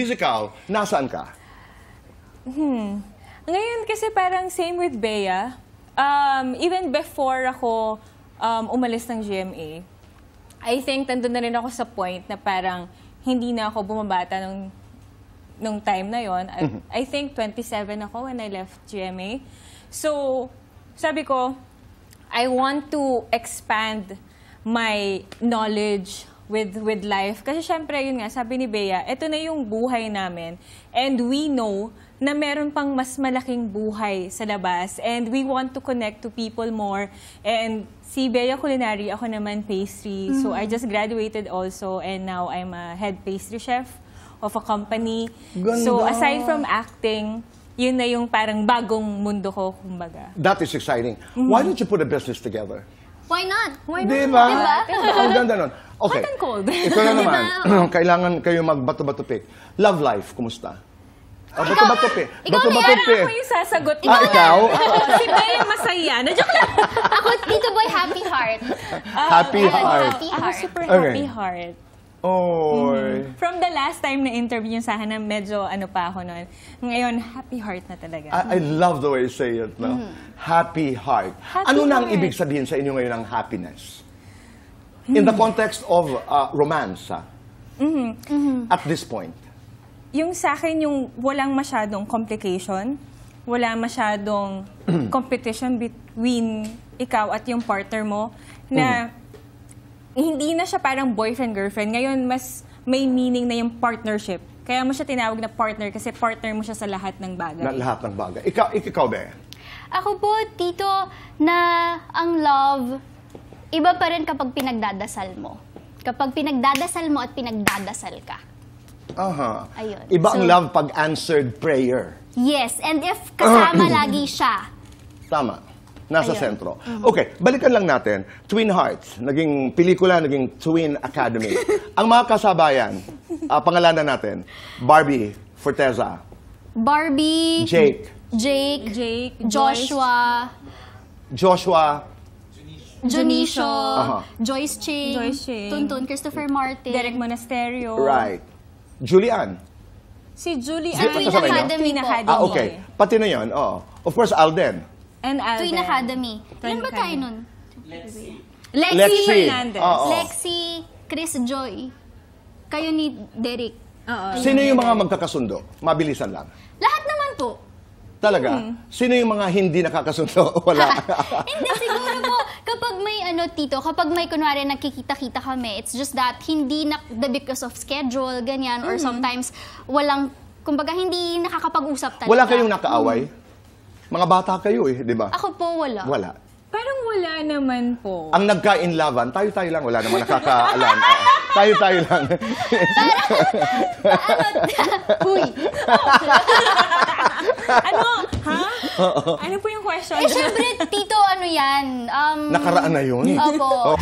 musical, nasaan ka? Ngayon kasi parang same with Bea. Even before ako umalis ng GMA, I think nandun na rin ako sa point na parang hindi na ako bumabata nung time na yon. I think 27 ako when I left GMA. So, sabi ko, I want to expand my knowledge with life. Kasi syempre, yun nga, sabi ni Bea, ito na yung buhay namin. And we know na meron pang mas malaking buhay sa labas. And we want to connect to people more. And si Bea Culinary, ako naman pastry. So I just graduated also. And now I'm a head pastry chef of a company. Ganda. So aside from acting, yun na yung parang bagong mundo ko, kumbaga. That is exciting. Why don't you put a business together? Why not? Why not? Diba? Diba? Ang ganda nun. Okay. Hot and cold. Ito na naman. Kailangan kayo magbato-bato pick. Love life, kumusta? Bato-bato pick. Bato-bato Ako pick. yung sasagot. Ikaw? Si Bea masaya. Na-joke lang. Ako, Tito Boy, happy heart. Happy heart. Happy Ako heart. super Okay. happy heart. Oy. From the last time na interview niyo sa akin, na medyo ano pa ako noon. Ngayon, happy heart na talaga. I love the way you say it, no? Happy heart. Happy Ano na ang heart. ibig sabihin sa inyo ngayon ng happiness? In the context of romance, at this point. Yung sa akin, yung walang masyadong complication, wala masyadong competition between ikaw at yung partner mo, na hindi na siya parang boyfriend-girlfriend. Ngayon, mas may meaning na yung partnership. Kaya mo siya tinawag na partner kasi partner mo siya sa lahat ng bagay. Na lahat ng bagay. Ikaw Bea. Ako po, Tito, na ang love, iba pa rin kapag pinagdadasal mo. Kapag pinagdadasal mo at pinagdadasal ka. Aha. Ayun. Iba ang So, love pag answered prayer. Yes, and if kasama lagi siya. Tama. Nasa Ayun. sentro. Okay, balikan lang natin. Twin Hearts, naging pelikula, naging Twin Academy. Ang mga kasabayan, pangalanan natin, Barbie Forteza, Barbie, Jake, Joshua, Junicio, Joyce Ching, Tuntun, Christopher Martin, Derek Monasterio. right, Julian. Si Julie Sa Twin Twin Academy po. Academy. Okay, pati na yun. Of course, Alden. And Alden. Twin Academy. Twin Ilan ba tayo Academy. nun? Lexi. Fernandez. Oo. Lexi, Chris Joy, kayo ni Derek. Oo. Sino yung mga magkakasundo? Mabilisan lang. Lahat naman po. Talaga? Sino yung mga hindi nakakasundo? Wala. Hindi, siguro po, kapag may Tito, kapag may kunwari nakikita-kita kami, it's just that hindi because of schedule, ganyan, or sometimes walang, kumbaga hindi nakakapag-usap talaga. Wala kayong nakaaway? Mga bata kayo di ba? Ako po, wala. Wala. Parang wala naman po. Ang nagka-inlaban, tayo-tayo lang. Wala naman nakakaalam. Tayo-tayo lang. Uy! Ano? Ha? Ano po yung question? Syempre, Tito, ano yan? Nakaraan na yun. Opo.